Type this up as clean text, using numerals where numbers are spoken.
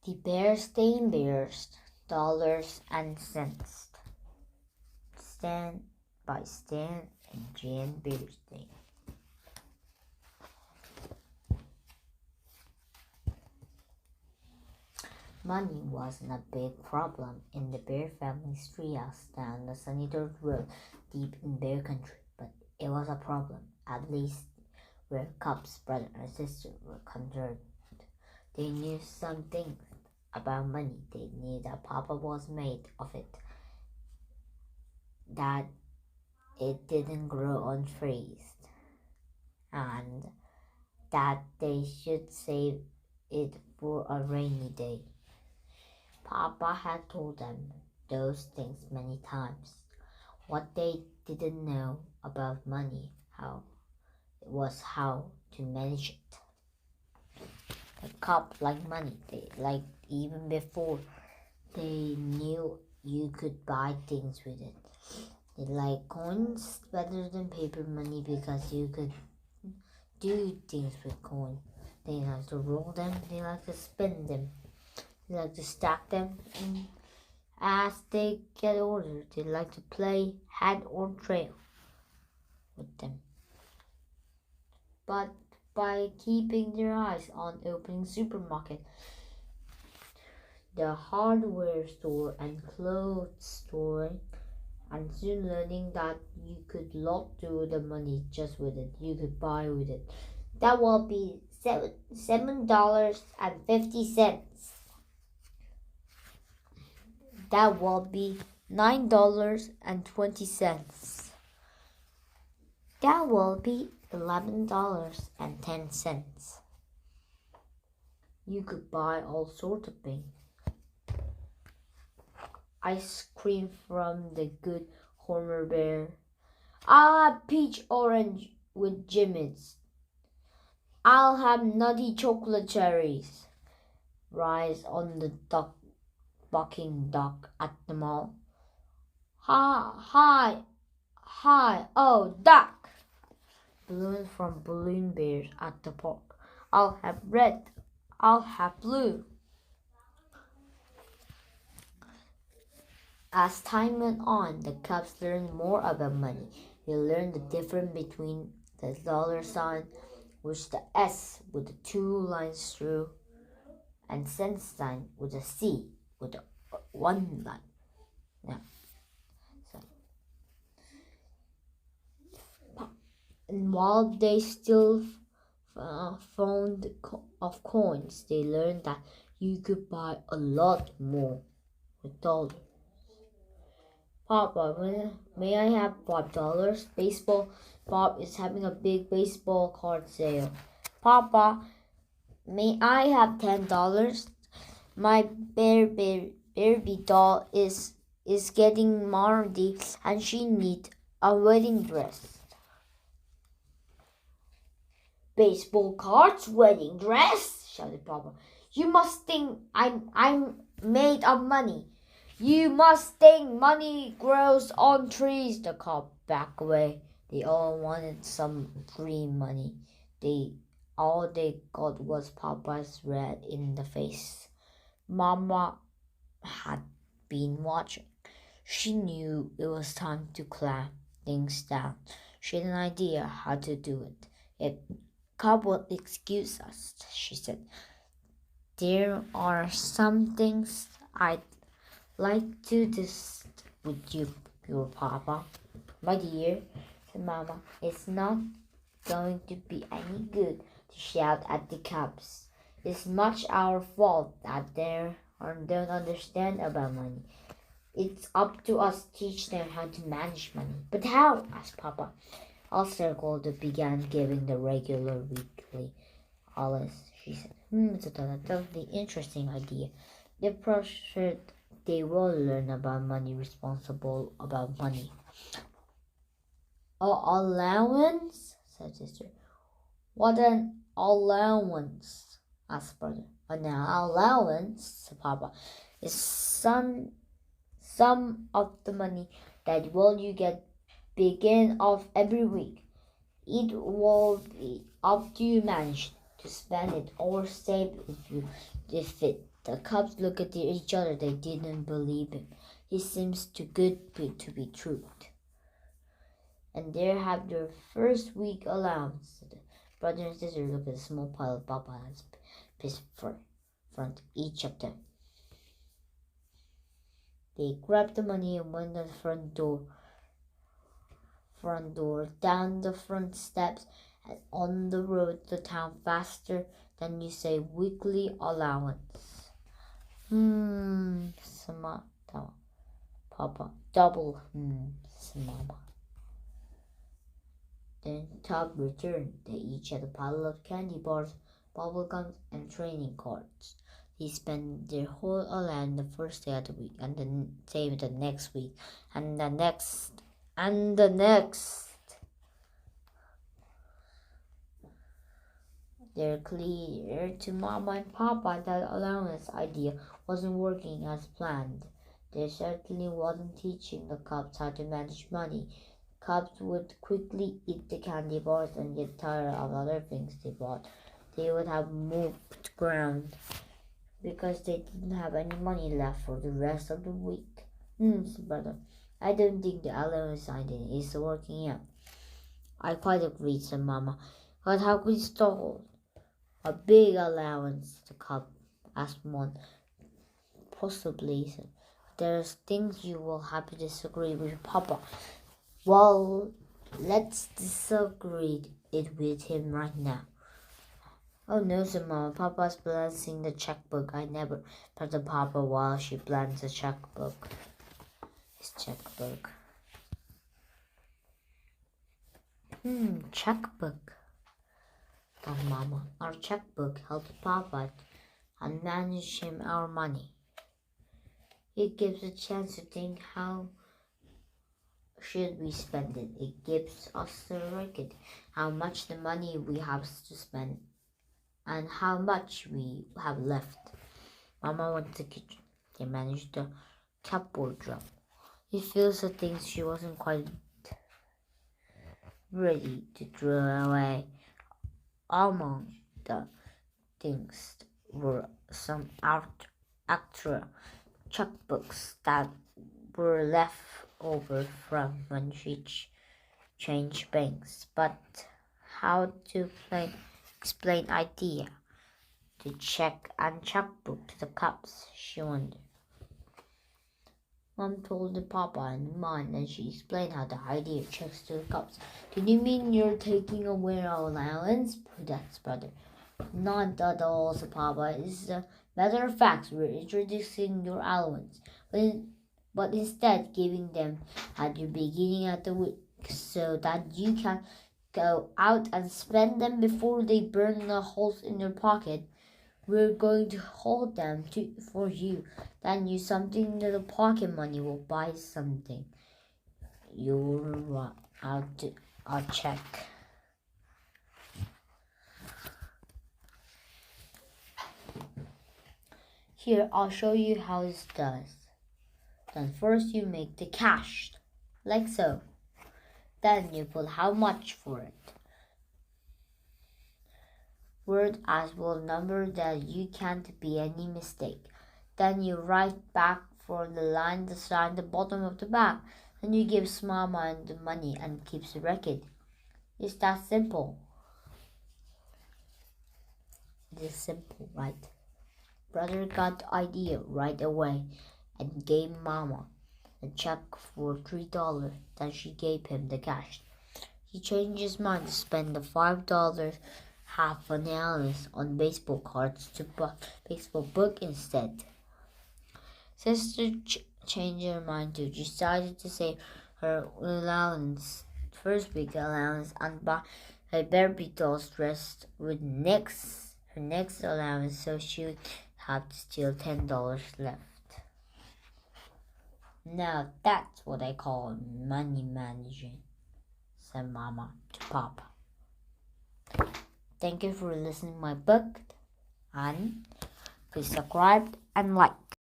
The berenstain bears, dollars and cents. Stan by Stan and Jan Berenstain. Money wasn't a big problem in the Bear family's treehouse down the sunny dirt road deep in Bear country, but it was a problem, at least where Cub's brother and sister were concerned. They knew some things about money. They knew that Papa was made of it, that it didn't grow on trees, and that they should save it for a rainy day. Papa had told them those things many times. What they didn't know about money, was how to manage it. The cub liked money. They liked even before they knew you could buy things with it. They liked coins better than paper money because you could do things with coins. They like to roll them. They like to spin them. They like to stack them. And as they get older, they like to play head or trail with them. But by keeping their eyes on opening supermarket, the hardware store and clothes store, and soon learning that you could not do the money just with it, you could buy with it. That will be $7.50. That will be $9.20. That will be $11.10. You could buy all sorts of things. Ice cream from the good corner bear. I'll have peach orange with Jimmy's. I'll have nutty chocolate cherries. Rice on the bucking duck at the mall. Hi, oh duck. Balloons from balloon bears at the park. I'll have red. I'll have blue. As time went on, the cubs learned more about money. They learned the difference between the dollar sign, which the S with the two lines through, and cent sign with a C with the one line. Now, and while they still found of coins, they learned that you could buy a lot more with dollars. Papa, may I have $5? Bob is having a big baseball card sale. Papa, may I have $10? My Barbie doll is getting married and she needs a wedding dress. Baseball cards, wedding dress, shouted Papa. You must think I'm made of money. You must think money grows on trees. The cub backed away. They all wanted some green money. All they got was Papa's red in the face. Mama had been watching. She knew it was time to clamp things down. She had an idea how to do it. If Cub would excuse us, she said. There are some things I'd like to discuss with you, your Papa. My dear, said Mama, it's not going to be any good to shout at the cubs. It's much our fault that they don't understand about money. It's up to us to teach them how to manage money. But how? Asked Papa. I'll circle that began giving the regular weekly. Alice, she said, it's a totally interesting idea. The pressure they will learn about money, responsible about money. Allowance? Said sister. What an allowance? Asked brother. An allowance, said Papa, is some of the money that you get begin of every week. It will be up to you manage to spend it or save it if you if it. The cubs looked at each other. They didn't believe him. He seems too good to be true. And they have their first week allowance. The brother and sister look at a small pile of Papa and piece for front each of them. They grabbed the money and went to the front door, down the front steps, and on the road to town faster than you say weekly allowance. Sama, Papa, double, Mama. Then Tub returned. They each had a pile of candy bars, bubble gums, and trading cards. They spent their whole allowance the first day of the week, and then same the next week, and the next, and the next. They're clear to Mama and Papa that allowance idea wasn't working as planned. They certainly wasn't teaching the cubs how to manage money. Cubs would quickly eat the candy bars and get tired of other things they bought. They would have moved ground because they didn't have any money left for the rest of the week. Brother, I don't think the allowance idea is working out. I quite agree, said Mama. But how could we stall a big allowance? The cub asked one. Possibly, said. There's things you will have to disagree with Papa. Well, let's disagree it with him right now. Oh no, said Mama. Papa's balancing the checkbook. I never pet the Papa while she plans the checkbook. His checkbook. Checkbook. Thought Mama. Our checkbook helps Papa and manage him our money. It gives a chance to think how should we spend it. It gives us the record how much the money we have to spend and how much we have left. Mama went to the kitchen. They managed the cupboard drum. It feels the things she wasn't quite ready to throw away. Among the things were some extra checkbooks that were left over from when she changed banks. But how to explain idea to check and checkbook to the cubs, she wondered. Mom told the Papa and Mom, and she explained how the idea checks to the cubs. Do you mean you're taking away our allowance? That's brother. Not at all, said Papa. It's a matter of fact, we're introducing your allowance, but instead giving them at the beginning of the week so that you can go out and spend them before they burn the holes in your pocket. We're going to hold them for you. Then use something that the pocket money will buy something. You'll run out a check. Here, I'll show you how this does. Then first you make the cash, like so. Then you put how much for it. Word as well number that you can't be any mistake. Then you write back for the line beside the bottom of the bag. Then you give Mama the money and keeps the record. It's that simple. It is simple, right? Brother got the idea right away and gave Mama a check for $3. Then she gave him the cash. He changed his mind to spend the $5 half an allowance on baseball cards to buy baseball book instead. Sister changed her mind too. She decided to save her allowance, first week allowance, and buy a Barbie doll's dress with her next allowance, so she would have still $10 left. Now that's what I call money managing, said Mama to Papa. Thank you for listening to my book, and please subscribe and like.